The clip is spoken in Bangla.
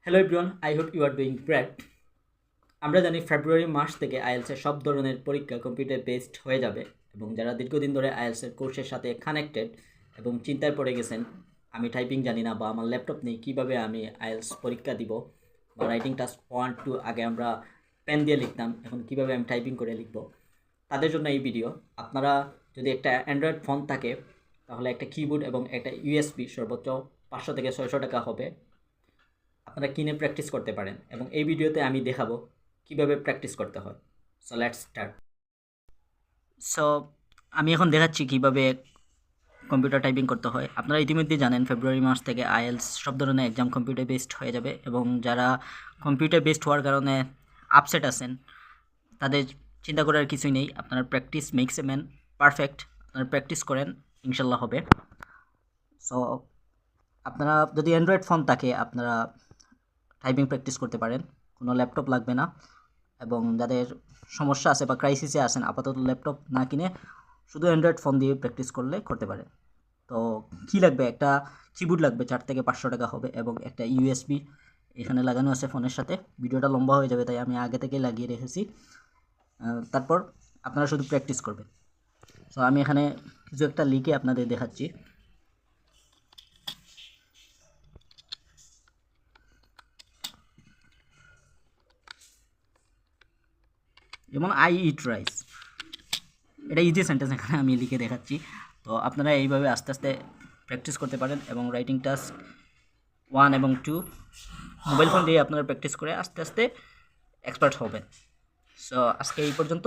Hello everyone, I hope you are doing great. আমরা জানি ফেব্রুয়ারি মাস থেকে আইএলসের সব ধরনের পরীক্ষা কম্পিউটার বেসড হয়ে যাবে এবং যারা দীর্ঘদিন ধরে আইএলসের কোর্সের সাথে কানেক্টেড এবং চিন্তায় পড়ে গেছেন, আমি টাইপিং জানি না বা আমার ল্যাপটপ নেই, কীভাবে আমি আইএলস পরীক্ষা দিব বা রাইটিং টাস্ক 1 2 আগে আমরা পেন দিয়ে লিখতাম, এখন কীভাবে আমি টাইপিং করে লিখব, তাদের জন্য এই ভিডিও। আপনারা যদি একটা অ্যান্ড্রয়েড ফোন থাকে তাহলে একটা কিবোর্ড এবং একটা ইউএসবি সর্বোচ্চ 500 থেকে 600 টাকা হবে, আপনারা কিনে প্র্যাকটিস করতে পারেন এবং এই ভিডিওতে আমি দেখাবো কিভাবে প্র্যাকটিস করতে হয়। So let's start. সো আমি এখন দেখাচ্ছি কিভাবে কম্পিউটার টাইপিং করতে হয়। আপনারা ইতিমধ্যে জানেন ফেব্রুয়ারি মাস থেকে আইএলস সব ধরনের এক্সাম কম্পিউটার বেসড হয়ে যাবে এবং যারা কম্পিউটার বেসড হওয়ার কারণে আপসেট আছেন তাদের চিন্তা করার কিছুই নেই। আপনারা practice makes a man perfect. আপনারা প্র্যাকটিস করেন, ইনশাল্লাহ হবে। সো আপনারা যদি অ্যান্ড্রয়েড ফোন থাকে আপনারা টাইপিং প্র্যাকটিস করতে পারেন, কোনো ল্যাপটপ লাগবে না। এবং যাদের সমস্যা আছে বা ক্রাইসিসে আছেন, আপাতত ল্যাপটপ না কিনে শুধু অ্যান্ড্রয়েড ফোন দিয়ে প্র্যাকটিস করলে করতে পারে। তো কী লাগবে, একটা কিবোর্ড লাগবে, 4 থেকে 500 টাকা হবে, এবং একটা ইউএসবি এখানে লাগানো আছে ফোনের সাথে। ভিডিওটা লম্বা হয়ে যাবে তাই আমি আগে থেকেই লাগিয়ে রেখেছি। তারপর আপনারা শুধু প্র্যাকটিস করবেন। সো আমি এখানে কিছু একটা লিখে আপনাদের দেখাচ্ছি। যেমন আই ইট রাইস, এটা ইজি সেন্টেন্স এখানে আমি লিখে দেখাচ্ছি। তো আপনারা এইভাবে আস্তে আস্তে প্র্যাকটিস করতে পারেন এবং রাইটিং টাস্ক 1 এবং 2 মোবাইল ফোন দিয়ে আপনারা প্র্যাকটিস করে আস্তে আস্তে এক্সপার্ট হবেন। সো আজকে এই পর্যন্ত।